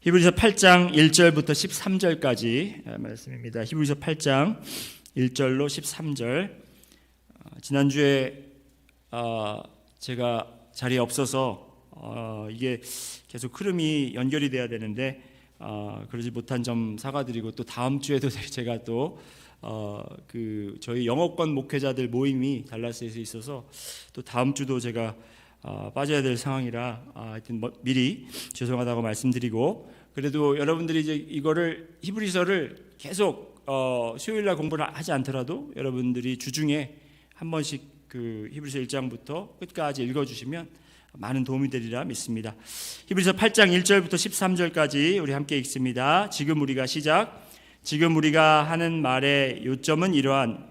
히브리서 8장 1절부터 13절까지 말씀입니다. 히브리서 8장 1절로 13절. 지난주에 제가 자리에 없어서 이게 계속 흐름이 연결이 돼야 되는데 그러지 못한 점 사과드리고, 또 다음 주에도 제가 또 저희 영어권 목회자들 모임이 달라스에서 있어서 또 다음 주도 제가 빠져야 될 상황이라 하여튼 미리 죄송하다고 말씀드리고, 그래도 여러분들이 이제 이거를 히브리서를 계속 수요일날 공부를 하지 않더라도 여러분들이 주중에 한 번씩 그 히브리서 1장부터 끝까지 읽어주시면 많은 도움이 되리라 믿습니다. 히브리서 8장 1절부터 13절까지 우리 함께 읽습니다. 지금 우리가 하는 말의 요점은 이러한: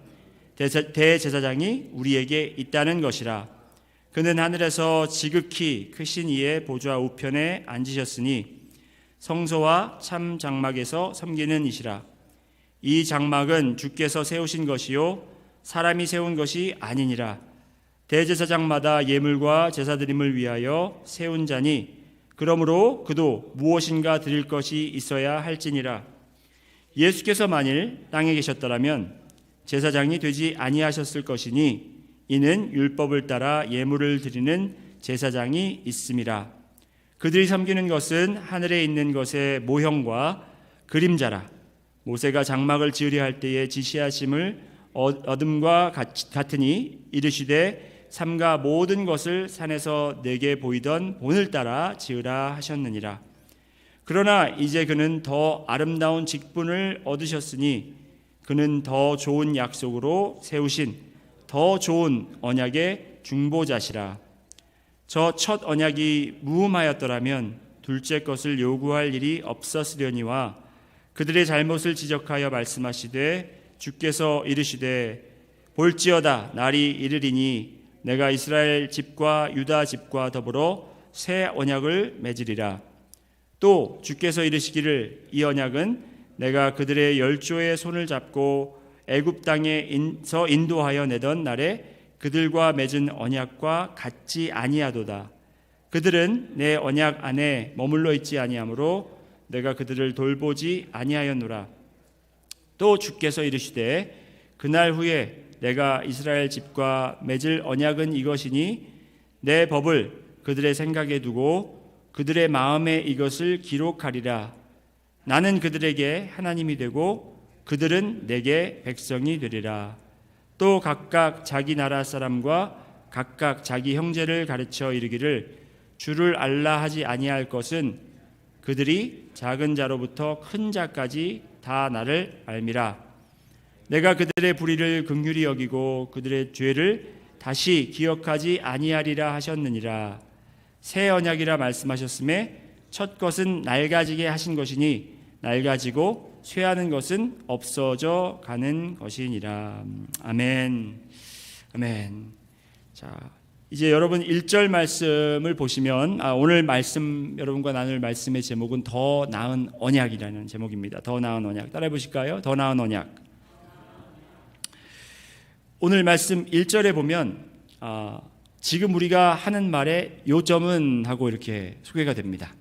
대제사장이 우리에게 있다는 것이라. 그는 하늘에서 지극히 크신 이의 보좌 우편에 앉으셨으니 성소와 참 장막에서 섬기는 이시라. 이 장막은 주께서 세우신 것이요 사람이 세운 것이 아니니라. 대제사장마다 예물과 제사드림을 위하여 세운 자니 그러므로 그도 무엇인가 드릴 것이 있어야 할지니라. 예수께서 만일 땅에 계셨더라면 제사장이 되지 아니하셨을 것이니 이는 율법을 따라 예물을 드리는 제사장이 있음이라. 그들이 섬기는 것은 하늘에 있는 것의 모형과 그림자라. 모세가 장막을 지으려 할 때에 지시하심을 얻음과 같으니 이르시되 삼가 모든 것을 산에서 내게 보이던 본을 따라 지으라 하셨느니라. 그러나 이제 그는 더 아름다운 직분을 얻으셨으니 그는 더 좋은 약속으로 세우신 더 좋은 언약의 중보자시라. 저 첫 언약이 무음하였더라면 둘째 것을 요구할 일이 없었으려니와 그들의 잘못을 지적하여 말씀하시되 주께서 이르시되 볼지어다 날이 이르리니 내가 이스라엘 집과 유다 집과 더불어 새 언약을 맺으리라. 또 주께서 이르시기를 이 언약은 내가 그들의 열조의 손을 잡고 애굽 땅에서 인도하여 내던 날에 그들과 맺은 언약과 같지 아니하도다. 그들은 내 언약 안에 머물러 있지 아니하므로 내가 그들을 돌보지 아니하였노라. 또 주께서 이르시되 그날 후에 내가 이스라엘 집과 맺을 언약은 이것이니 내 법을 그들의 생각에 두고 그들의 마음에 이것을 기록하리라. 나는 그들에게 하나님이 되고 그들은 내게 백성이 되리라. 또 각각 자기 나라 사람과 각각 자기 형제를 가르쳐 이르기를 주를 알라 하지 아니할 것은 그들이 작은 자로부터 큰 자까지 다 나를 알미라. 내가 그들의 불의를 긍휼히 여기고 그들의 죄를 다시 기억하지 아니하리라 하셨느니라. 새 언약이라 말씀하셨음에 첫 것은 낡아지게 하신 것이니 낡아지고 쇠하는 것은 없어져 가는 것이니라. 아멘. 아멘. 자, 이제 여러분 1절 말씀을 보시면 오늘 말씀, 여러분과 나눌 말씀의 제목은 더 나은 언약이라는 제목입니다. 더 나은 언약. 따라해 보실까요? 더 나은 언약. 오늘 말씀 1절에 보면 지금 우리가 하는 말의 요점은 하고 이렇게 소개가 됩니다.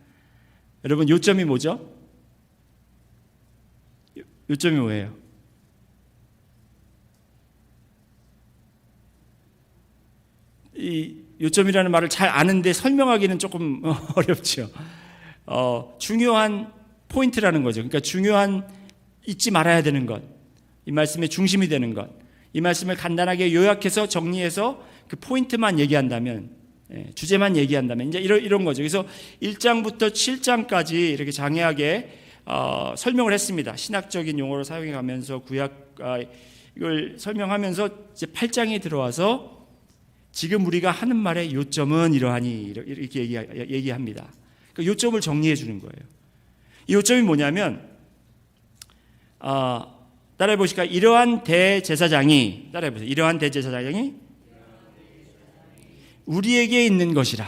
여러분, 요점이 뭐죠? 요점이 뭐예요? 이 요점이라는 말을 잘 아는데 설명하기는 조금 어렵죠. 중요한 포인트라는 거죠. 그러니까 중요한, 잊지 말아야 되는 것, 이 말씀의 중심이 되는 것, 이 말씀을 간단하게 요약해서 정리해서 그 포인트만 얘기한다면, 주제만 얘기한다면 이제 이런 거죠. 그래서 1장부터 7장까지 이렇게 장애하게 설명을 했습니다. 신학적인 용어를 사용해 가면서 구약 이걸 설명하면서 이제 8장에 들어와서 지금 우리가 하는 말의 요점은 이러하니 이렇게 얘기합니다. 그 요점을 정리해 주는 거예요. 이 요점이 뭐냐면 따라해 보실까요? 이러한 대제사장이, 따라해 보세요. 이러한 대제사장이 우리에게 있는 것이라.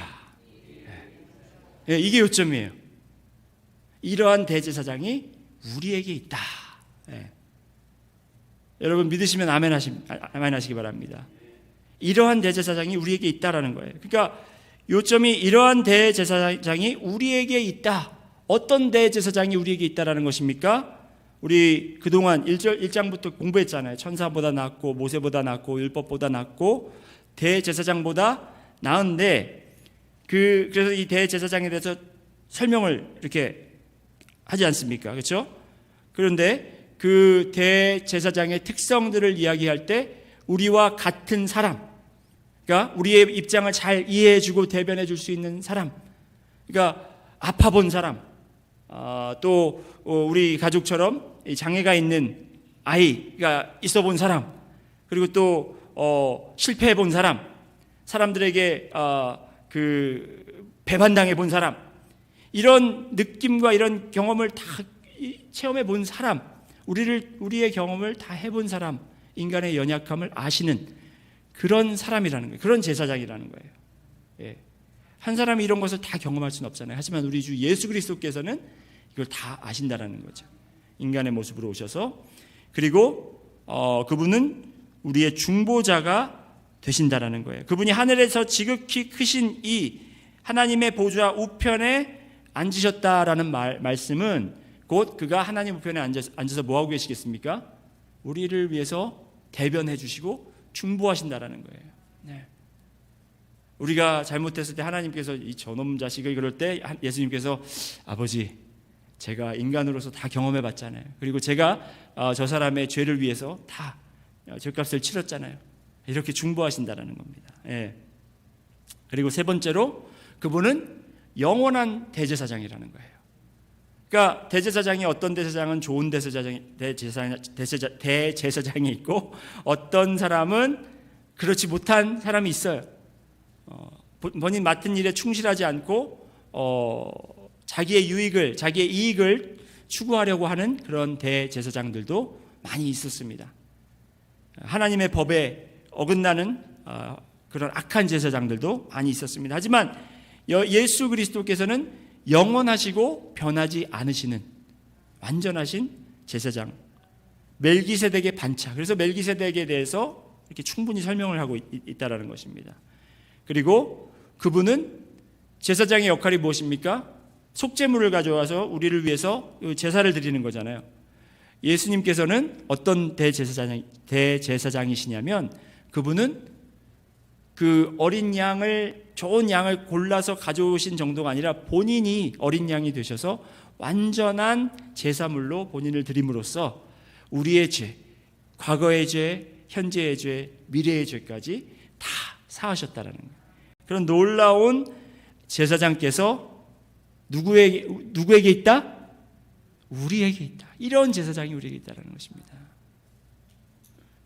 이게 요점이에요. 이러한 대제사장이 우리에게 있다. 여러분 믿으시면 아멘 하시기 바랍니다. 이러한 대제사장이 우리에게 있다라는 거예요. 그러니까 요점이 이러한 대제사장이 우리에게 있다. 어떤 대제사장이 우리에게 있다라는 것입니까? 우리 그동안 1장부터 공부했잖아요. 천사보다 낫고 모세보다 낫고 율법보다 낫고 대제사장보다 나은데 그래서 이 대제사장에 대해서 설명을 이렇게 하지 않습니까? 그렇죠? 그런데 그 대제사장의 특성들을 이야기할 때 우리와 같은 사람, 그러니까 우리의 입장을 잘 이해해주고 대변해줄 수 있는 사람, 그러니까 아파본 사람, 또 우리 가족처럼 장애가 있는 아이가 있어본 사람, 그리고 또 실패해본 사람, 사람들에게 그 배반당해본 사람, 이런 느낌과 이런 경험을 다 체험해본 사람, 우리의 경험을 다 해본 사람, 인간의 연약함을 아시는 그런 사람이라는 거예요. 그런 제사장이라는 거예요. 예. 한 사람이 이런 것을 다 경험할 수는 없잖아요. 하지만 우리 주 예수 그리스도께서는 이걸 다 아신다라는 거죠. 인간의 모습으로 오셔서, 그리고 그분은 우리의 중보자가 되신다라는 거예요. 그분이 하늘에서 지극히 크신 이 하나님의 보좌 우편에 앉으셨다라는 말씀은 곧 그가 하나님 우편에 앉아서 뭐하고 계시겠습니까? 우리를 위해서 대변해 주시고 중보하신다라는 거예요. 네. 우리가 잘못했을 때 하나님께서 이 저놈 자식을 그럴 때 예수님께서 아버지 제가 인간으로서 다 경험해 봤잖아요. 그리고 제가 저 사람의 죄를 위해서 다 죄값을 치렀잖아요. 이렇게 중보하신다라는 겁니다. 예. 그리고 세 번째로 그분은 영원한 대제사장이라는 거예요. 그러니까 대제사장이 어떤 대제사장은 좋은 대제사장이 있고 어떤 사람은 그렇지 못한 사람이 있어요. 본인 맡은 일에 충실하지 않고 자기의 이익을 추구하려고 하는 그런 대제사장들도 많이 있었습니다. 하나님의 법에 어긋나는 그런 악한 제사장들도 많이 있었습니다. 하지만 예수 그리스도께서는 영원하시고 변하지 않으시는 완전하신 제사장, 멜기세덱의 반차. 그래서 멜기세덱에 대해서 이렇게 충분히 설명을 하고 있다라는 것입니다. 그리고 그분은 제사장의 역할이 무엇입니까? 속죄물을 가져와서 우리를 위해서 제사를 드리는 거잖아요. 예수님께서는 어떤 대제사장이시냐면 그분은 그 어린 양을, 좋은 양을 골라서 가져오신 정도가 아니라 본인이 어린 양이 되셔서 완전한 제사물로 본인을 드림으로써 우리의 죄, 과거의 죄, 현재의 죄, 미래의 죄까지 다 사하셨다라는 거예요. 그런 놀라운 제사장께서 누구에게 있다? 우리에게 있다. 이런 제사장이 우리에게 있다는 것입니다.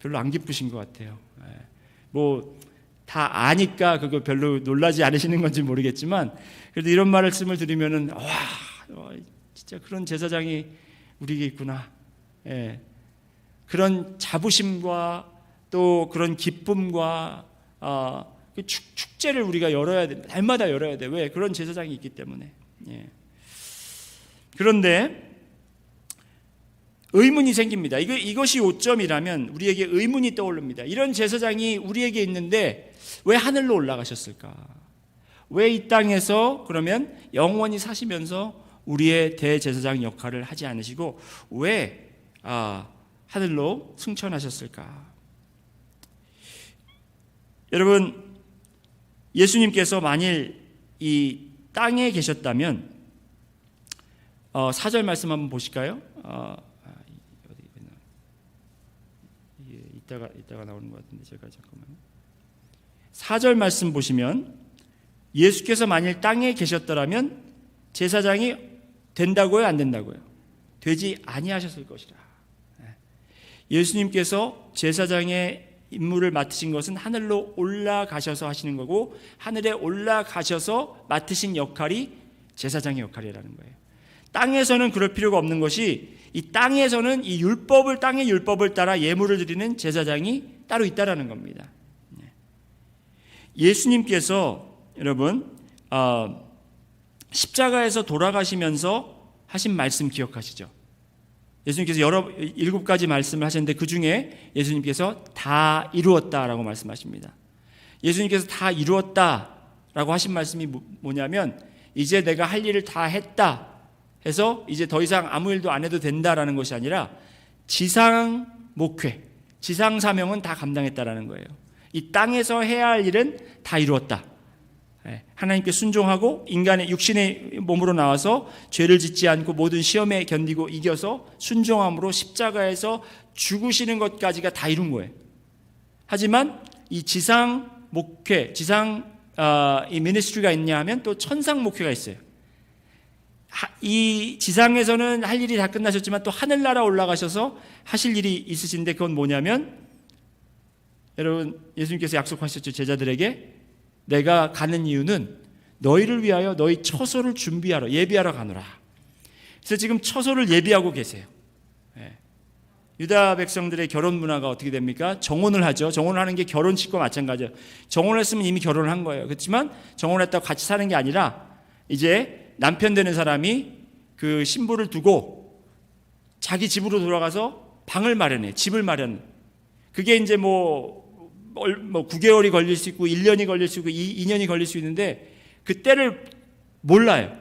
별로 안 기쁘신 것 같아요. 뭐 다 아니까 그거 별로 놀라지 않으시는 건지 모르겠지만 그래도 이런 말씀을 드리면은 와 진짜 그런 제사장이 우리에게 있구나. 그런 자부심과 또 그런 기쁨과 축제를 우리가 열어야 돼. 날마다 열어야 돼. 왜? 그런 제사장이 있기 때문에. 그런데 의문이 생깁니다. 이것이 요점이라면 우리에게 의문이 떠오릅니다. 이런 제사장이 우리에게 있는데 왜 하늘로 올라가셨을까? 왜 이 땅에서 그러면 영원히 사시면서 우리의 대제사장 역할을 하지 않으시고 왜 하늘로 승천하셨을까? 여러분, 예수님께서 만일 이 땅에 계셨다면 4절 말씀 한번 보실까요? 이따가 나오는 것 같은데 제가 잠깐만. 4절 말씀 보시면 예수께서 만일 땅에 계셨더라면 제사장이 된다고요, 안 된다고요? 되지 아니하셨을 것이라. 예수님께서 제사장의 임무를 맡으신 것은 하늘로 올라가셔서 하시는 거고 하늘에 올라가셔서 맡으신 역할이 제사장의 역할이라는 거예요. 땅에서는 그럴 필요가 없는 것이 이 땅에서는 땅의 율법을 따라 예물을 드리는 제사장이 따로 있다라는 겁니다. 예수님께서 여러분 십자가에서 돌아가시면서 하신 말씀 기억하시죠? 예수님께서 7가지 말씀을 하셨는데 그 중에 예수님께서 다 이루었다라고 말씀하십니다. 예수님께서 다 이루었다라고 하신 말씀이 뭐냐면 이제 내가 할 일을 다 했다. 해서 이제 더 이상 아무 일도 안 해도 된다라는 것이 아니라 지상 목회, 지상 사명은 다 감당했다라는 거예요. 이 땅에서 해야 할 일은 다 이루었다. 하나님께 순종하고 인간의 육신의 몸으로 나와서 죄를 짓지 않고 모든 시험에 견디고 이겨서 순종함으로 십자가에서 죽으시는 것까지가 다 이룬 거예요. 하지만 이 지상 목회, 이 미니스트리가 있냐 하면 또 천상 목회가 있어요. 이 지상에서는 할 일이 다 끝나셨지만 또 하늘나라 올라가셔서 하실 일이 있으신데 그건 뭐냐면, 여러분 예수님께서 약속하셨죠. 제자들에게 내가 가는 이유는 너희를 위하여 너희 처소를 준비하러 예비하러 가노라. 그래서 지금 처소를 예비하고 계세요. 유다 백성들의 결혼 문화가 어떻게 됩니까? 정혼을 하죠. 정혼을 하는 게 결혼식과 마찬가지예요. 정혼을 했으면 이미 결혼을 한 거예요. 그렇지만 정혼을 했다고 같이 사는 게 아니라 이제 남편 되는 사람이 그 신부를 두고 자기 집으로 돌아가서 방을 마련해, 집을 마련해. 그게 이제 뭐 9개월이 걸릴 수 있고 1년이 걸릴 수 있고 2년이 걸릴 수 있는데 그 때를 몰라요.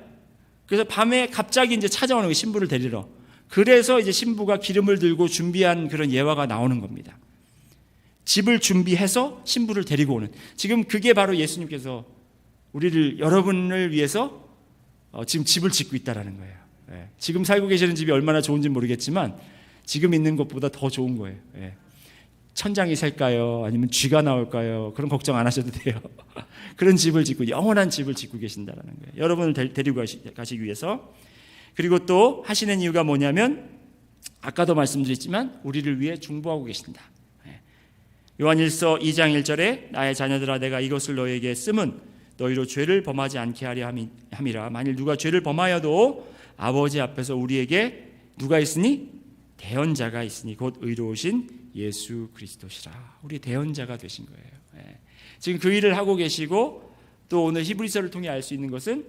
그래서 밤에 갑자기 이제 찾아오는 거예요. 신부를 데리러. 그래서 이제 신부가 기름을 들고 준비한 그런 예화가 나오는 겁니다. 집을 준비해서 신부를 데리고 오는. 지금 그게 바로 예수님께서 여러분을 위해서 지금 집을 짓고 있다라는 거예요. 지금 살고 계시는 집이 얼마나 좋은지 모르겠지만 지금 있는 것보다 더 좋은 거예요. 천장이 셀까요? 아니면 쥐가 나올까요? 그런 걱정 안 하셔도 돼요. 그런 집을 짓고 영원한 집을 짓고 계신다라는 거예요. 여러분을 데리고 가시기 위해서. 그리고 또 하시는 이유가 뭐냐면 아까도 말씀드렸지만 우리를 위해 중보하고 계신다. 요한일서 2장 1절에 나의 자녀들아 내가 이것을 너희에게 쓰면 너희로 죄를 범하지 않게 하려 함이라. 만일 누가 죄를 범하여도 아버지 앞에서 우리에게 누가 있으니? 대언자가 있으니 곧 의로우신 예수 그리스도시라. 우리 대언자가 되신 거예요. 지금 그 일을 하고 계시고 또 오늘 히브리서를 통해 알 수 있는 것은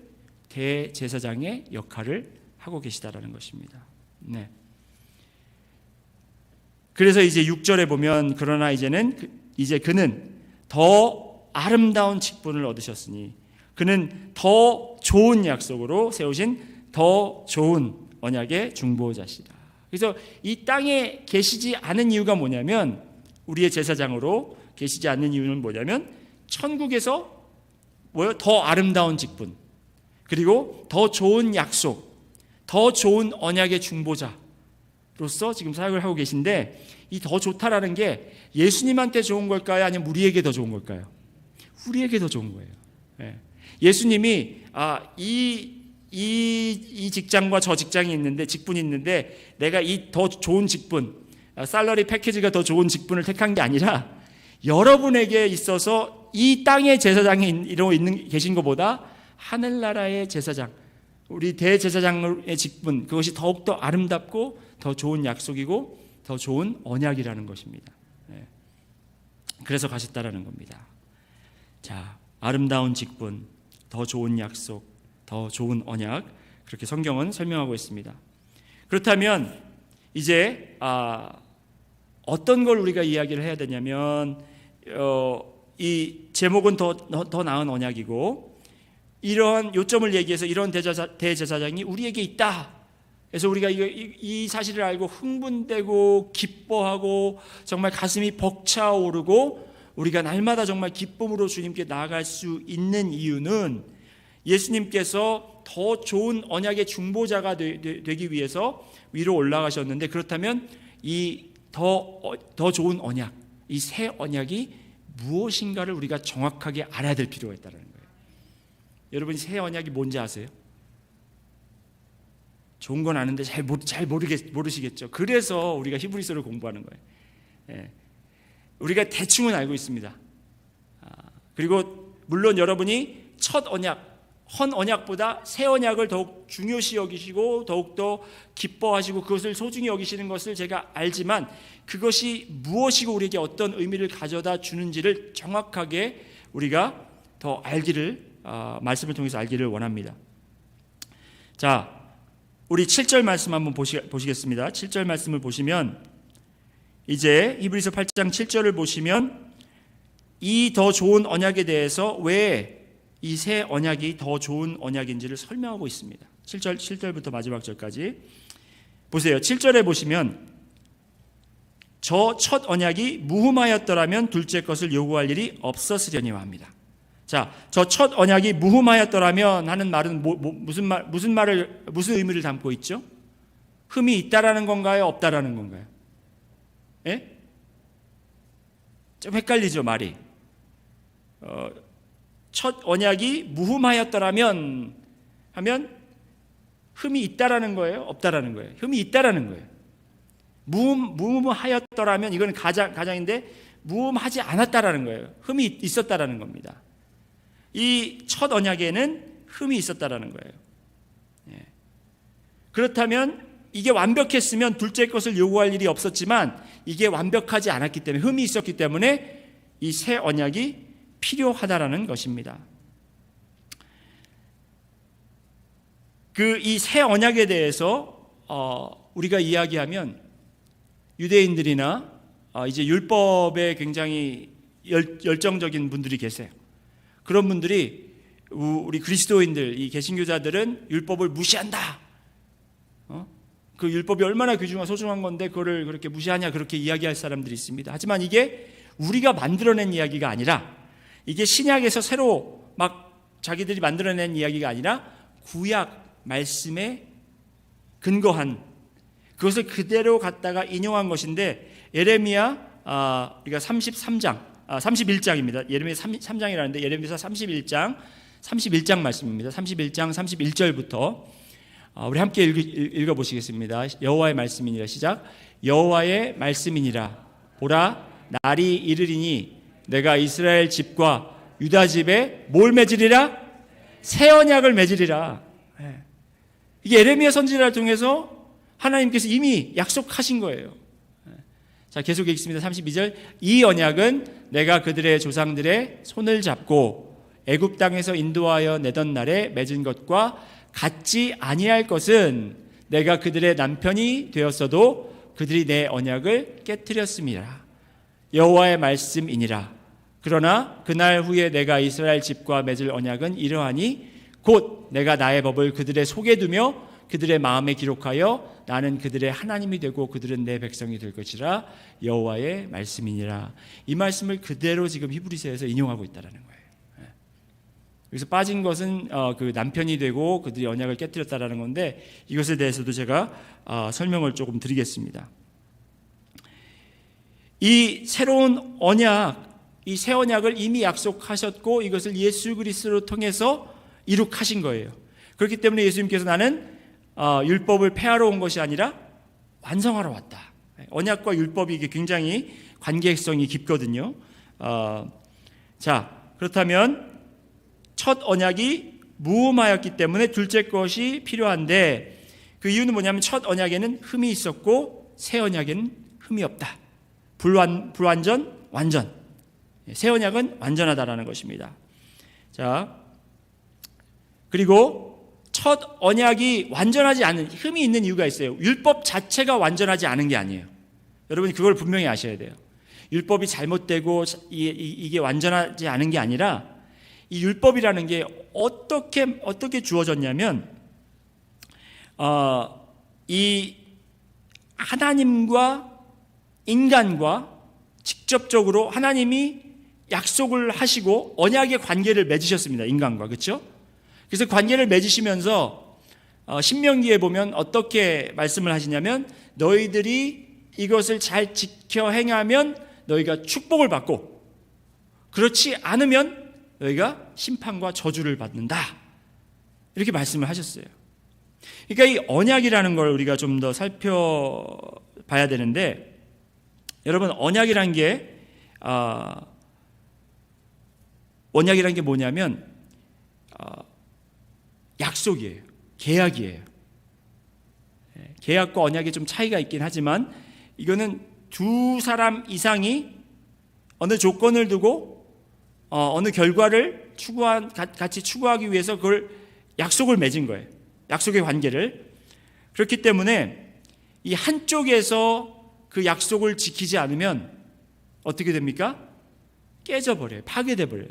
대제사장의 역할을 하고 계시다라는 것입니다. 그래서 이제 6절에 보면 그러나 이제 그는 더 아름다운 직분을 얻으셨으니 그는 더 좋은 약속으로 세우신 더 좋은 언약의 중보자시다. 그래서 이 땅에 계시지 않은 이유가 뭐냐면 우리의 제사장으로 계시지 않는 이유는 뭐냐면 천국에서 더 아름다운 직분 그리고 더 좋은 약속 더 좋은 언약의 중보자로서 지금 사역을 하고 계신데 이 더 좋다라는 게 예수님한테 좋은 걸까요? 아니면 우리에게 더 좋은 걸까요? 우리에게 더 좋은 거예요. 예수님이 이 직장과 저 직장이 있는데 직분이 있는데 내가 이 더 좋은 직분 살러리 패키지가 더 좋은 직분을 택한 게 아니라 여러분에게 있어서 이 땅의 제사장이 계신 것보다 하늘나라의 제사장 우리 대제사장의 직분 그것이 더욱더 아름답고 더 좋은 약속이고 더 좋은 언약이라는 것입니다. 그래서 가셨다라는 겁니다. 자, 아름다운 직분, 더 좋은 약속, 더 좋은 언약 그렇게 성경은 설명하고 있습니다. 그렇다면 이제 어떤 걸 우리가 이야기를 해야 되냐면 이 제목은 더 나은 언약이고 이러한 요점을 얘기해서 이런 대제사장이 우리에게 있다. 그래서 우리가 이 사실을 알고 흥분되고 기뻐하고 정말 가슴이 벅차오르고 우리가 날마다 정말 기쁨으로 주님께 나아갈 수 있는 이유는 예수님께서 더 좋은 언약의 중보자가 되기 위해서 위로 올라가셨는데 그렇다면 이 더 좋은 언약, 이 새 언약이 무엇인가를 우리가 정확하게 알아야 될 필요가 있다는 거예요. 여러분이 새 언약이 뭔지 아세요? 좋은 건 아는데 잘 모르시겠죠. 그래서 우리가 히브리서를 공부하는 거예요. 우리가 대충은 알고 있습니다. 그리고 물론 여러분이 첫 언약, 헌 언약보다 새 언약을 더욱 중요시 여기시고 더욱더 기뻐하시고 그것을 소중히 여기시는 것을 제가 알지만 그것이 무엇이고 우리에게 어떤 의미를 가져다 주는지를 정확하게 우리가 더 알기를 말씀을 통해서 알기를 원합니다. 자, 우리 7절 말씀 한번 보시겠습니다. 7절 말씀을 보시면 이제 히브리서 8장 7절을 보시면 이 더 좋은 언약에 대해서 왜 이 새 언약이 더 좋은 언약인지를 설명하고 있습니다. 7절부터 마지막 절까지 보세요. 7절에 보시면 저 첫 언약이 무흠하였더라면 둘째 것을 요구할 일이 없었으려니와 합니다. 자, 저 첫 언약이 무흠하였더라면 하는 말은 무슨 의미를 담고 있죠? 흠이 있다라는 건가요? 없다라는 건가요? 예? 좀 헷갈리죠, 말이. 첫 언약이 무흠하였더라면 하면 흠이 있다라는 거예요? 없다라는 거예요? 흠이 있다라는 거예요. 무흠하였더라면 이건 가장인데 무흠하지 않았다라는 거예요. 흠이 있었다라는 겁니다. 이 첫 언약에는 흠이 있었다라는 거예요. 예. 그렇다면 이게 완벽했으면 둘째 것을 요구할 일이 없었지만 이게 완벽하지 않았기 때문에 흠이 있었기 때문에 이 새 언약이 필요하다라는 것입니다. 이 새 언약에 대해서 우리가 이야기하면 유대인들이나 이제 율법에 굉장히 열정적인 분들이 계세요. 그런 분들이 우리 그리스도인들, 이 개신교자들은 율법을 무시한다. 그 율법이 얼마나 귀중하고 소중한 건데 그거를 그렇게 무시하냐 그렇게 이야기할 사람들이 있습니다. 하지만 이게 우리가 만들어낸 이야기가 아니라 이게 신약에서 새로 막 자기들이 만들어낸 이야기가 아니라 구약 말씀에 근거한 그것을 그대로 갖다가 인용한 것인데 예레미야 우리가 31장입니다. 예레미야 3장이라는데 예레미야 31장 말씀입니다. 31장 31절부터 우리 함께 읽어보시겠습니다. 여호와의 말씀이니라. 시작. 여호와의 말씀이니라. 보라 날이 이르리니 내가 이스라엘 집과 유다 집에 뭘 맺으리라? 새 언약을 맺으리라. 이게 예레미야 선지자를 통해서 하나님께서 이미 약속하신 거예요. 자, 계속 읽습니다. 32절. 이 언약은 내가 그들의 조상들의 손을 잡고 애굽 땅에서 인도하여 내던 날에 맺은 것과 같지 아니할 것은 내가 그들의 남편이 되었어도 그들이 내 언약을 깨뜨렸음이라. 여호와의 말씀이니라. 그러나 그날 후에 내가 이스라엘 집과 맺을 언약은 이러하니 곧 내가 나의 법을 그들의 속에 두며 그들의 마음에 기록하여 나는 그들의 하나님이 되고 그들은 내 백성이 될 것이라. 여호와의 말씀이니라. 이 말씀을 그대로 지금 히브리서에서 인용하고 있다는 거예요. 여기서 빠진 것은 그 남편이 되고 그들이 언약을 깨뜨렸다는 건데 이것에 대해서도 제가 설명을 조금 드리겠습니다. 이 새로운 언약, 이 새 언약을 이미 약속하셨고 이것을 예수 그리스도를 통해서 이룩하신 거예요. 그렇기 때문에 예수님께서 나는 율법을 폐하러 온 것이 아니라 완성하러 왔다. 언약과 율법이 이게 굉장히 관계성이 깊거든요. 자, 그렇다면 첫 언약이 무흠하였기 때문에 둘째 것이 필요한데 그 이유는 뭐냐면 첫 언약에는 흠이 있었고 새 언약에는 흠이 없다. 불완전, 완전. 새 언약은 완전하다라는 것입니다. 자, 그리고 첫 언약이 완전하지 않은 흠이 있는 이유가 있어요. 율법 자체가 완전하지 않은 게 아니에요. 여러분이 그걸 분명히 아셔야 돼요. 율법이 잘못되고 이게 완전하지 않은 게 아니라 이 율법이라는 게 어떻게 주어졌냐면 이 하나님과 인간과 직접적으로 하나님이 약속을 하시고 언약의 관계를 맺으셨습니다. 인간과. 그렇죠? 그래서 관계를 맺으시면서 신명기에 보면 어떻게 말씀을 하시냐면 너희들이 이것을 잘 지켜 행하면 너희가 축복을 받고 그렇지 않으면 너희가 심판과 저주를 받는다. 이렇게 말씀을 하셨어요. 그러니까 이 언약이라는 걸 우리가 좀 더 살펴봐야 되는데 여러분 언약이란 게 뭐냐면 약속이에요. 계약이에요. 계약과 언약이 좀 차이가 있긴 하지만 이거는 두 사람 이상이 어느 조건을 두고 어느 결과를 같이 추구하기 위해서 그걸 약속을 맺은 거예요. 약속의 관계를. 그렇기 때문에 이 한쪽에서 그 약속을 지키지 않으면 어떻게 됩니까? 깨져버려요. 파괴돼 버려요.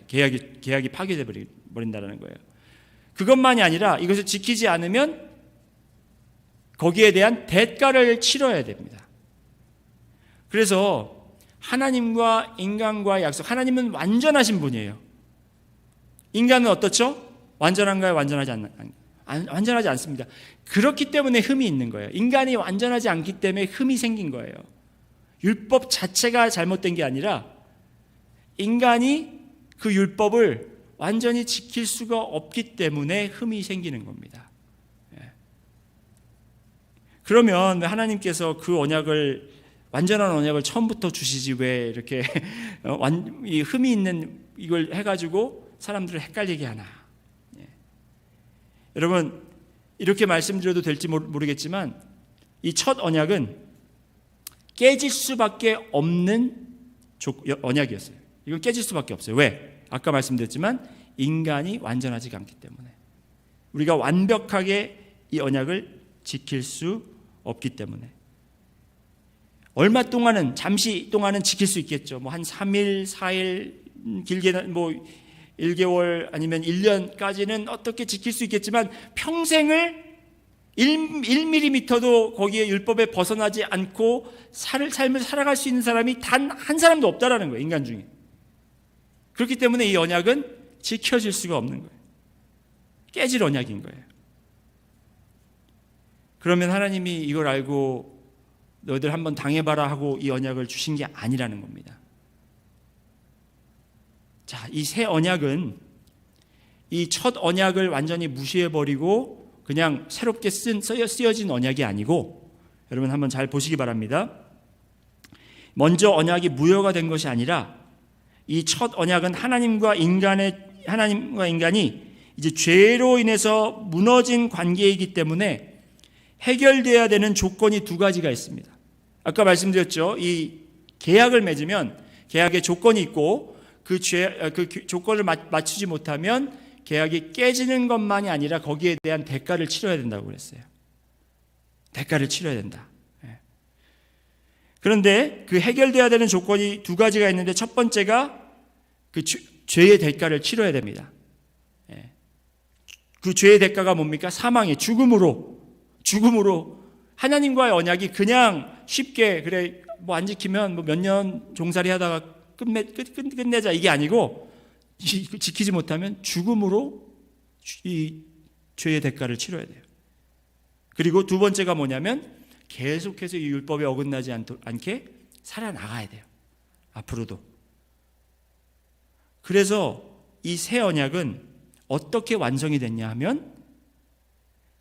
계약이 파괴돼 버린다는 거예요. 그것만이 아니라 이것을 지키지 않으면 거기에 대한 대가를 치러야 됩니다. 그래서 하나님과 인간과의 약속, 하나님은 완전하신 분이에요. 인간은 어떻죠? 완전한가요? 완전하지 않습니다. 그렇기 때문에 흠이 있는 거예요. 인간이 완전하지 않기 때문에 흠이 생긴 거예요. 율법 자체가 잘못된 게 아니라 인간이 그 율법을 완전히 지킬 수가 없기 때문에 흠이 생기는 겁니다. 그러면 하나님께서 그 언약을, 완전한 언약을 처음부터 주시지 왜 이렇게 이 흠이 있는 이걸 해가지고 사람들을 헷갈리게 하나? 여러분, 이렇게 말씀드려도 될지 모르겠지만 이 첫 언약은 깨질 수밖에 없는 언약이었어요. 이건 깨질 수밖에 없어요. 왜? 아까 말씀드렸지만 인간이 완전하지 않기 때문에, 우리가 완벽하게 이 언약을 지킬 수 없기 때문에. 얼마 동안은, 잠시 동안은 지킬 수 있겠죠. 뭐 한 3일, 4일, 길게는 뭐 1개월 아니면 1년까지는 어떻게 지킬 수 있겠지만 평생을 1mm도 거기에 율법에 벗어나지 않고 삶을 살아갈 수 있는 사람이 단 한 사람도 없다라는 거예요. 인간 중에. 그렇기 때문에 이 언약은 지켜질 수가 없는 거예요. 깨질 언약인 거예요. 그러면 하나님이 이걸 알고 너희들 한번 당해봐라 하고 이 언약을 주신 게 아니라는 겁니다. 자, 이 새 언약은 이 첫 언약을 완전히 무시해버리고 그냥 새롭게 쓰여진 언약이 아니고, 여러분 한번 잘 보시기 바랍니다. 먼저 언약이 무효가 된 것이 아니라 이 첫 언약은 하나님과 인간이 이제 죄로 인해서 무너진 관계이기 때문에 해결돼야 되는 조건이 두 가지가 있습니다. 아까 말씀드렸죠. 이 계약을 맺으면 계약에 조건이 있고 그 조건을 맞추지 못하면 계약이 깨지는 것만이 아니라 거기에 대한 대가를 치러야 된다고 그랬어요. 대가를 치러야 된다. 그런데 그 해결돼야 되는 조건이 두 가지가 있는데 첫 번째가 그 죄의 대가를 치러야 됩니다. 그 죄의 대가가 뭡니까? 사망이, 죽음으로 하나님과의 언약이 그냥 쉽게 그래 뭐 안 지키면 뭐 몇 년 종살이 하다가 끝내자 이게 아니고, 지키지 못하면 죽음으로 이 죄의 대가를 치러야 돼요. 그리고 두 번째가 뭐냐면 계속해서 이 율법에 어긋나지 않게 살아나가야 돼요. 앞으로도. 그래서 이 새 언약은 어떻게 완성이 됐냐 하면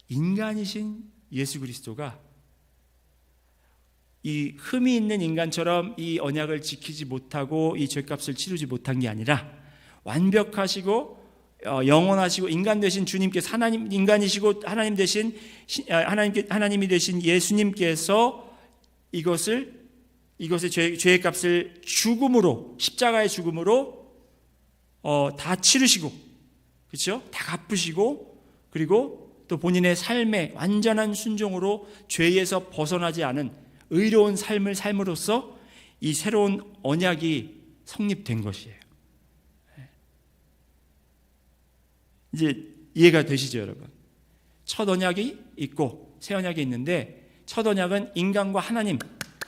인간이신 예수 그리스도가 이 흠이 있는 인간처럼 이 언약을 지키지 못하고 이 죄값을 치르지 못한 게 아니라 완벽하시고 영원하시고 인간 되신 주님께서 인간이시고 하나님이 되신 예수님께서 이것의 죄의 값을 죽음으로, 십자가의 죽음으로 다 치르시고, 그렇죠? 다 갚으시고, 그리고 또 본인의 삶의 완전한 순종으로 죄에서 벗어나지 않은 의로운 삶을 삶으로써 이 새로운 언약이 성립된 것이에요. 이제 이해가 되시죠, 여러분? 첫 언약이 있고 새 언약이 있는데, 첫 언약은 인간과 하나님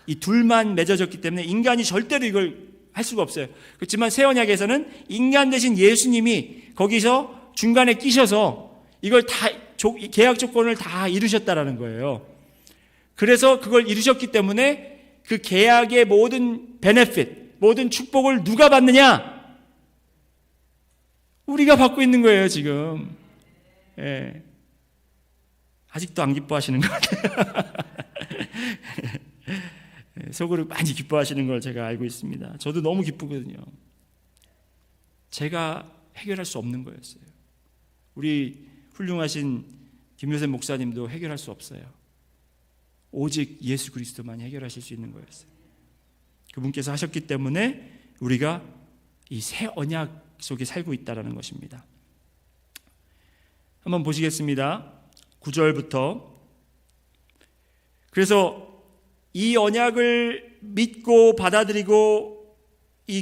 이 둘만 맺어졌기 때문에 인간이 절대로 이걸 할 수가 없어요. 그렇지만 새 언약에서는 인간 대신 예수님이 거기서 중간에 끼셔서 이걸 다 계약 조건을 다 이루셨다라는 거예요. 그래서 그걸 이루셨기 때문에 그 계약의 모든 베네핏, 모든 축복을 누가 받느냐? 우리가 받고 있는 거예요, 지금. 예. 아직도 안 기뻐하시는 것 같아요. 속으로 많이 기뻐하시는 걸 제가 알고 있습니다. 저도 너무 기쁘거든요. 제가 해결할 수 없는 거였어요. 우리 훌륭하신 김효셉 목사님도 해결할 수 없어요. 오직 예수 그리스도만이 해결하실 수 있는 거였어요. 그분께서 하셨기 때문에 우리가 이 새 언약 속에 살고 있다는 것입니다. 한번 보시겠습니다. 9절부터. 그래서 이 언약을 믿고 받아들이고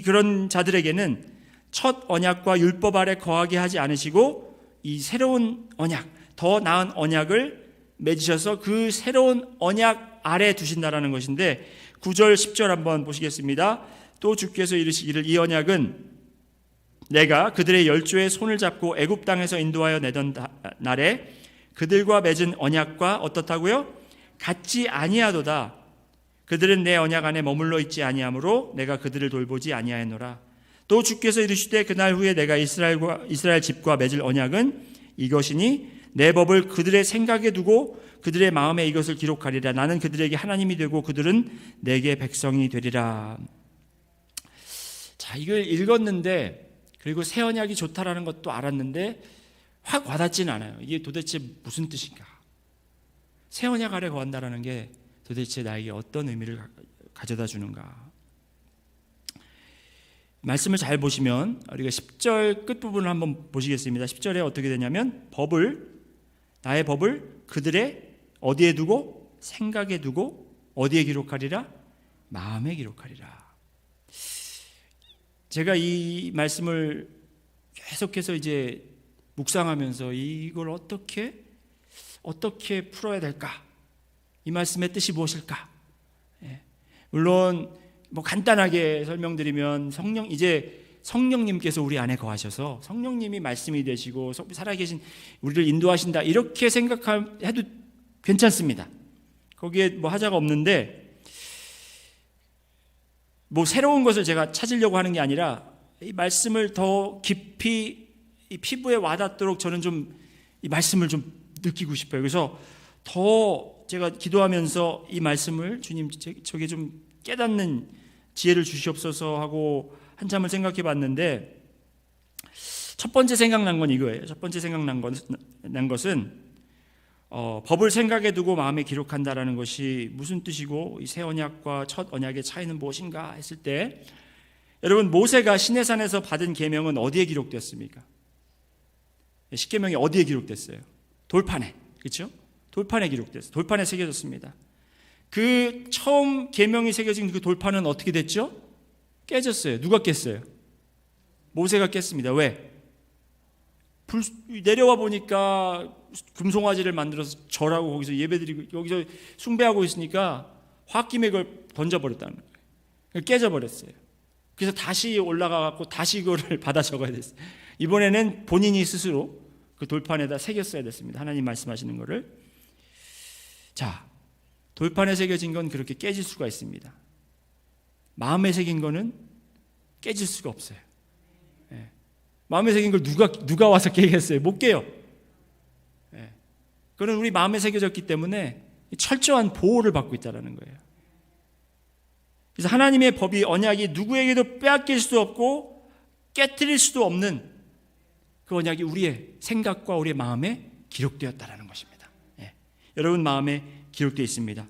그런 자들에게는 첫 언약과 율법 아래 거하게 하지 않으시고 이 새로운 언약, 더 나은 언약을 맺으셔서 그 새로운 언약 아래 두신다라는 것인데 9절 10절 한번 보시겠습니다. 또 주께서 이르시기를 이 언약은 내가 그들의 열조의 손을 잡고 애굽 땅에서 인도하여 내던 날에 그들과 맺은 언약과 어떻다고요? 같지 아니하도다. 그들은 내 언약 안에 머물러 있지 아니하므로 내가 그들을 돌보지 아니하였노라. 또 주께서 이르시되 그날 후에 내가 이스라엘 집과 맺을 언약은 이것이니 내 법을 그들의 생각에 두고 그들의 마음에 이것을 기록하리라. 나는 그들에게 하나님이 되고 그들은 내게 백성이 되리라. 자, 이걸 읽었는데 그리고 새 언약이 좋다라는 것도 알았는데 확 와닿지는 않아요. 이게 도대체 무슨 뜻인가? 새 언약 아래 거한다라는 게 도대체 나에게 어떤 의미를 가져다 주는가? 말씀을 잘 보시면 우리가 10절 끝부분을 한번 보시겠습니다. 10절에 어떻게 되냐면 나의 법을 그들의 어디에 두고? 생각에 두고 어디에 기록하리라? 마음에 기록하리라. 제가 이 말씀을 계속해서 이제 묵상하면서 이걸 어떻게 풀어야 될까? 이 말씀의 뜻이 무엇일까? 물론 뭐 간단하게 설명드리면 성령님께서 우리 안에 거하셔서 성령님이 말씀이 되시고 살아계신 우리를 인도하신다 이렇게 생각해도 괜찮습니다. 거기에 뭐 하자가 없는데 뭐 새로운 것을 제가 찾으려고 하는 게 아니라 이 말씀을 더 깊이 이 피부에 와닿도록 저는 좀 이 말씀을 좀 느끼고 싶어요. 그래서 더 제가 기도하면서 이 말씀을 주님 저게 좀 깨닫는 지혜를 주시옵소서 하고 한참을 생각해 봤는데 첫 번째 생각난 건 이거예요. 첫 번째 생각난 것은 법을 생각에 두고 마음에 기록한다라는 것이 무슨 뜻이고 이 새 언약과 첫 언약의 차이는 무엇인가 했을 때 여러분 모세가 시내산에서 받은 계명은 어디에 기록되었습니까? 십계명이 어디에 기록됐어요? 돌판에. 그렇죠? 돌판에 기록됐어요. 돌판에 새겨졌습니다. 그 처음 계명이 새겨진 그 돌판은 어떻게 됐죠? 깨졌어요. 누가 깼어요? 모세가 깼습니다. 왜? 내려와 보니까 금송아지를 만들어서 절하고 거기서 예배드리고 여기서 숭배하고 있으니까 홧김에 그걸 던져버렸다는 거예요. 깨져버렸어요. 그래서 다시 올라가고 다시 그거를 받아 적어야 됐어요. 이번에는 본인이 스스로 그 돌판에다 새겼어야 됐습니다. 하나님 말씀하시는 거를. 자, 돌판에 새겨진 건 그렇게 깨질 수가 있습니다. 마음에 새긴 거는 깨질 수가 없어요. 마음에 새긴 걸 누가 와서 깨겠어요? 못 깨요. 그건 우리 마음에 새겨졌기 때문에 철저한 보호를 받고 있다는 거예요. 그래서 하나님의 법이 언약이 누구에게도 빼앗길 수 없고 깨뜨릴 수도 없는 그 언약이 우리의 생각과 우리의 마음에 기록되었다는 것입니다. 여러분 마음에 기록되어 있습니다.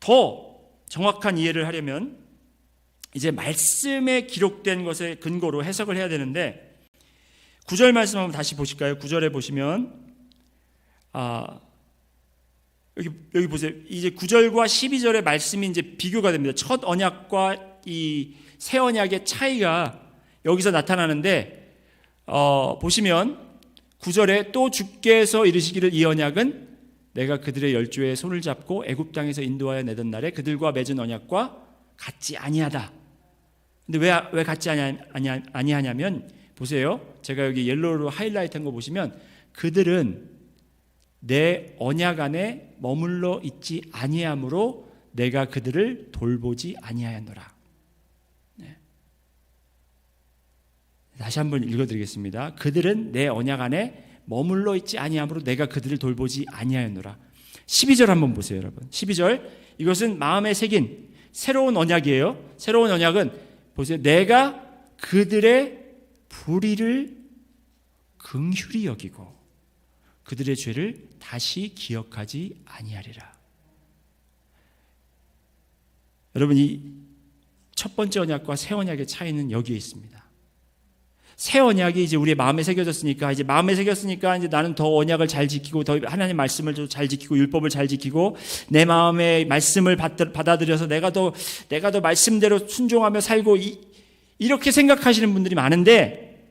더 정확한 이해를 하려면 이제 말씀에 기록된 것에 근거로 해석을 해야 되는데 9절 말씀 한번 다시 보실까요? 9절에 보시면 여기 보세요. 이제 9절과 12절의 말씀이 이제 비교가 됩니다. 첫 언약과 이 새 언약의 차이가 여기서 나타나는데 보시면 9절에 또 주께서 이르시기를 이 언약은 내가 그들의 열조의 손을 잡고 애굽 땅에서 인도하여 내던 날에 그들과 맺은 언약과 같지 아니하다. 근데 왜 같지 아니하냐면 보세요. 제가 여기 옐로우로 하이라이트한 거 보시면 그들은 내 언약 안에 머물러 있지 아니하므로 내가 그들을 돌보지 아니하였노라. 다시 한번 읽어드리겠습니다. 그들은 내 언약 안에 머물러 있지 아니하므로 내가 그들을 돌보지 아니하였노라. 12절 한번 보세요, 여러분. 12절 이것은 마음에 새긴 새로운 언약이에요. 새로운 언약은 보세요. 내가 그들의 불의를 긍휼히 여기고 그들의 죄를 다시 기억하지 아니하리라. 여러분 이 첫 번째 언약과 새 언약의 차이는 여기에 있습니다. 새 언약이 이제 우리의 마음에 새겨졌으니까, 이제 마음에 새겼으니까 이제 나는 더 언약을 잘 지키고, 더 하나님 말씀을 잘 지키고, 율법을 잘 지키고, 내 마음의 말씀을 받아들여서 내가 더 말씀대로 순종하며 살고, 이렇게 생각하시는 분들이 많은데,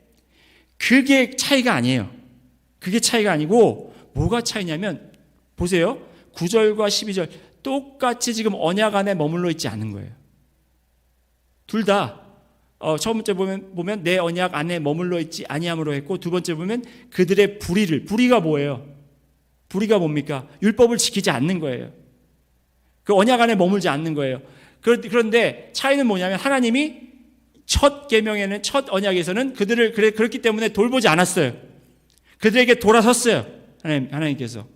그게 차이가 아니에요. 그게 차이가 아니고, 뭐가 차이냐면, 보세요. 9절과 12절, 똑같이 지금 언약 안에 머물러 있지 않은 거예요. 둘 다, 첫 번째 보면 내 언약 안에 머물러 있지 아니함으로 했고, 두 번째 보면 그들의 불의가 뭐예요? 불의가 뭡니까? 율법을 지키지 않는 거예요. 그 언약 안에 머물지 않는 거예요. 그런데 차이는 뭐냐면 하나님이 첫 계명에는, 첫 언약에서는 그렇기 때문에 돌보지 않았어요. 그들에게 돌아섰어요. 하나님께서.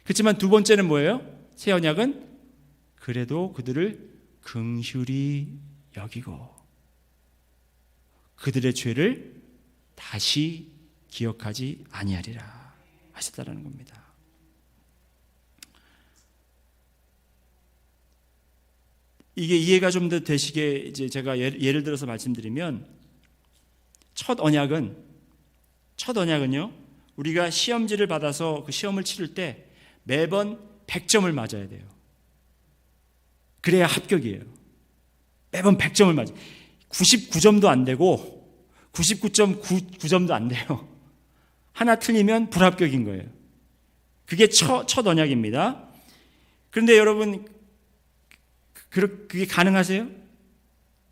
그렇지만 두 번째는 뭐예요? 새 언약은 그래도 그들을 긍휼히 여기고 그들의 죄를 다시 기억하지 아니하리라 하셨다라는 겁니다. 이게 이해가 좀 더 되시게 이제 제가 예를 들어서 말씀드리면, 첫 언약은요, 우리가 시험지를 받아서 그 시험을 치를 때 매번 100점을 맞아야 돼요. 그래야 합격이에요. 매번 100점을 맞아요. 99점도 안 되고 99.99점도 안 돼요. 하나 틀리면 불합격인 거예요. 그게 첫 언약입니다. 그런데 여러분, 그게 가능하세요?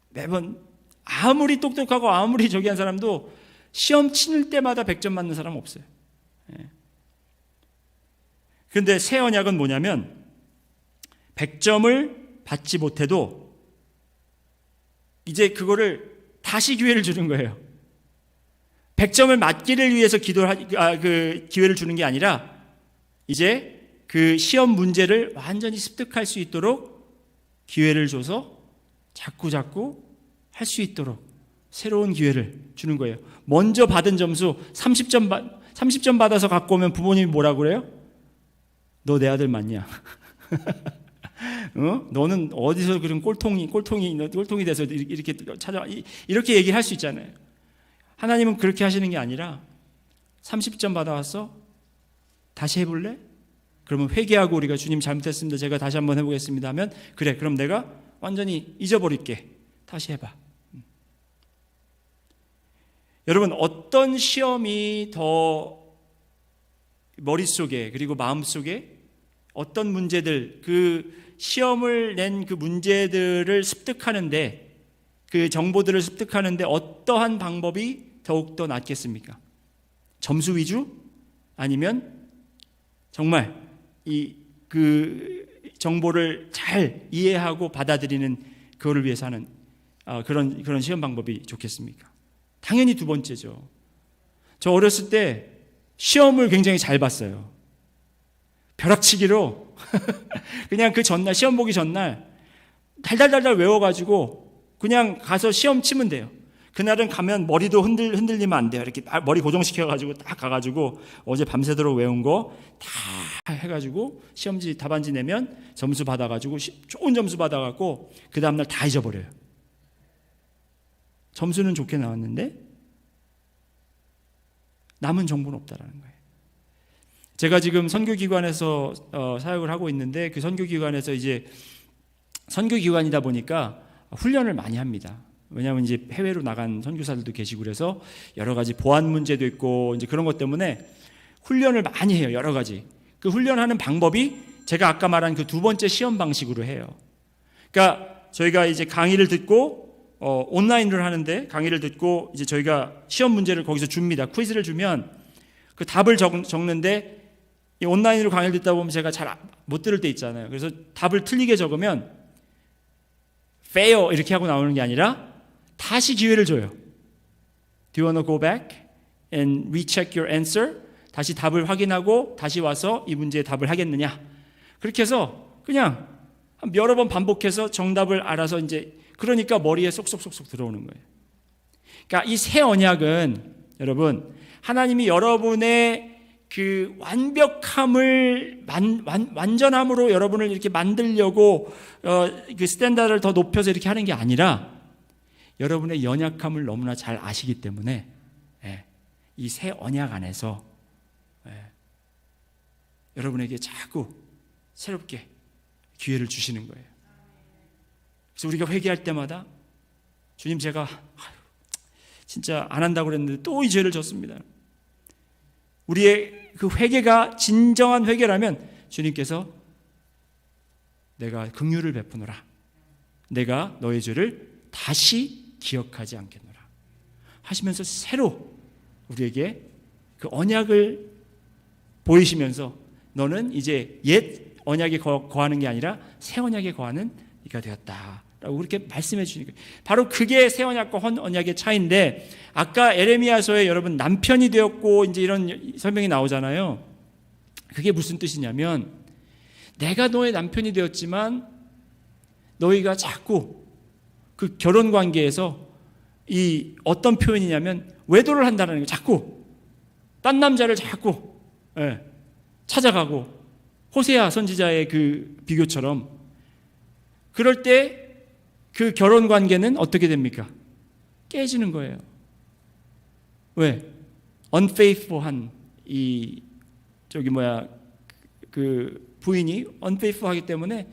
매번 아무리 똑똑하고 아무리 저기 한 사람도 시험 치는 때마다 100점 맞는 사람 없어요. 그런데 새 언약은 뭐냐면 100점을 받지 못해도 이제 그거를 다시 기회를 주는 거예요. 100점을 맞기를 위해서 기회를 주는 게 아니라 이제 그 시험 문제를 완전히 습득할 수 있도록 기회를 줘서 자꾸 할 수 있도록 새로운 기회를 주는 거예요. 먼저 받은 점수 30점 받아서 갖고 오면 부모님이 뭐라고 그래요? 너 내 아들 맞냐? 너는 어디서 그런 꼴통이 돼서 이렇게 이렇게 얘기를 할 수 있잖아요. 하나님은 그렇게 하시는 게 아니라 30점 받아왔어? 다시 해볼래? 그러면 회개하고 우리가 주님 잘못했습니다, 제가 다시 한번 해보겠습니다 하면, 그래, 그럼 내가 완전히 잊어버릴게, 다시 해봐. 여러분, 어떤 시험이 더 머릿속에 그리고 마음속에 어떤 문제들, 그 시험을 낸 그 문제들을 습득하는데, 그 정보들을 습득하는데 어떠한 방법이 더욱더 낫겠습니까? 점수 위주? 아니면 정말 그 정보를 잘 이해하고 받아들이는 그거를 위해서 하는 그런 시험 방법이 좋겠습니까? 당연히 두 번째죠. 저 어렸을 때 시험을 굉장히 잘 봤어요. 벼락치기로 그냥 그 전날, 시험 보기 전날 달달달달 외워가지고 그냥 가서 시험 치면 돼요. 그날은 가면 머리도 흔들리면 안 돼요. 이렇게 머리 고정시켜가지고 딱 가가지고 어제 밤새도록 외운 거 다 해가지고 시험지 답안지 내면 점수 받아가지고 좋은 점수 받아갖고 그 다음날 다 잊어버려요. 점수는 좋게 나왔는데 남은 정보는 없다라는 거예요. 제가 지금 선교기관에서 사역을 하고 있는데, 그 선교기관에서 이제 선교기관이다 보니까 훈련을 많이 합니다. 왜냐하면 이제 해외로 나간 선교사들도 계시고 그래서 여러 가지 보안 문제도 있고 이제 그런 것 때문에 훈련을 많이 해요. 여러 가지. 그 훈련하는 방법이 제가 아까 말한 그 두 번째 시험 방식으로 해요. 그러니까 저희가 이제 강의를 듣고 온라인으로 하는데, 강의를 듣고 이제 저희가 시험 문제를 거기서 줍니다. 퀴즈를 주면 그 답을 적는데, 이 온라인으로 강의를 듣다 보면 제가 잘 못 들을 때 있잖아요. 그래서 답을 틀리게 적으면 fail 이렇게 하고 나오는 게 아니라 다시 기회를 줘요. Do you want to go back and recheck your answer? 다시 답을 확인하고 다시 와서 이 문제의 답을 하겠느냐? 그렇게 해서 그냥 여러 번 반복해서 정답을 알아서 이제, 그러니까 머리에 쏙쏙쏙쏙 들어오는 거예요. 그러니까 이 새 언약은 여러분, 하나님이 여러분의 그 완벽함을 완전함으로 여러분을 이렇게 만들려고 그 스탠다드를 더 높여서 이렇게 하는 게 아니라, 여러분의 연약함을 너무나 잘 아시기 때문에 이 새 언약 안에서 여러분에게 자꾸 새롭게 기회를 주시는 거예요. 그래서 우리가 회개할 때마다 주님, 제가 진짜 안 한다고 그랬는데 또 이 죄를 졌습니다. 우리의 그 회개가 진정한 회개라면 주님께서 내가 긍휼을 베푸노라, 내가 너의 죄를 다시 기억하지 않겠노라 하시면서 새로 우리에게 그 언약을 보이시면서 너는 이제 옛 언약에 거하는 게 아니라 새 언약에 거하는 이가 되었다라고 그렇게 말씀해 주시는 거예요. 바로 그게 새 언약과 헌 언약의 차이인데, 아까 에레미야서에 여러분 남편이 되었고 이제 이런 설명이 나오잖아요. 그게 무슨 뜻이냐면, 내가 너의 남편이 되었지만 너희가 자꾸 그 결혼 관계에서 이 어떤 표현이냐면 외도를 한다는 거예요. 자꾸 딴 남자를 자꾸 찾아가고, 호세아 선지자의 그 비교처럼. 그럴 때 그 결혼 관계는 어떻게 됩니까? 깨지는 거예요. 왜? unfaithful한 그 부인이 unfaithful하기 때문에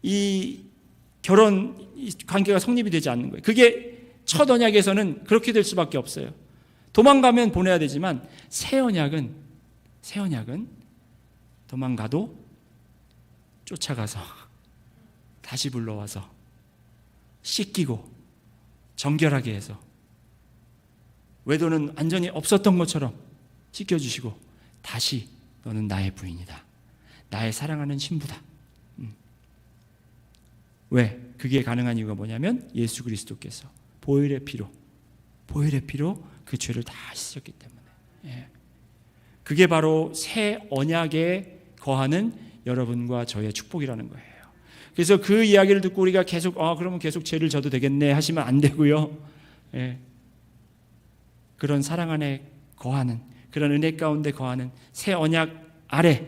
이 결혼 관계가 성립이 되지 않는 거예요. 그게 첫 언약에서는 그렇게 될 수밖에 없어요. 도망가면 보내야 되지만 새 언약은 도망가도 쫓아가서 다시 불러와서 씻기고 정결하게 해서 외도는 완전히 없었던 것처럼 씻겨주시고 다시 너는 나의 부인이다, 나의 사랑하는 신부다. 왜? 그게 가능한 이유가 뭐냐면 예수 그리스도께서 보혈의 피로 그 죄를 다 씻었기 때문에. 그게 바로 새 언약에 거하는 여러분과 저의 축복이라는 거예요. 그래서 그 이야기를 듣고 우리가 계속 그러면 계속 죄를 져도 되겠네 하시면 안 되고요. 그런 사랑 안에 거하는, 그런 은혜 가운데 거하는, 새 언약 아래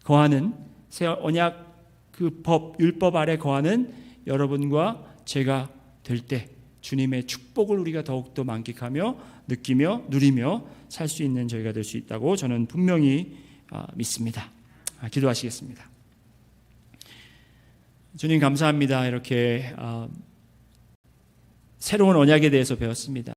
거하는, 새 언약 그 법, 율법 아래 거하는 여러분과 제가 될 때 주님의 축복을 우리가 더욱더 만끽하며 느끼며 누리며 살 수 있는 저희가 될 수 있다고 저는 분명히 믿습니다. 기도하시겠습니다. 주님 감사합니다. 이렇게 새로운 언약에 대해서 배웠습니다.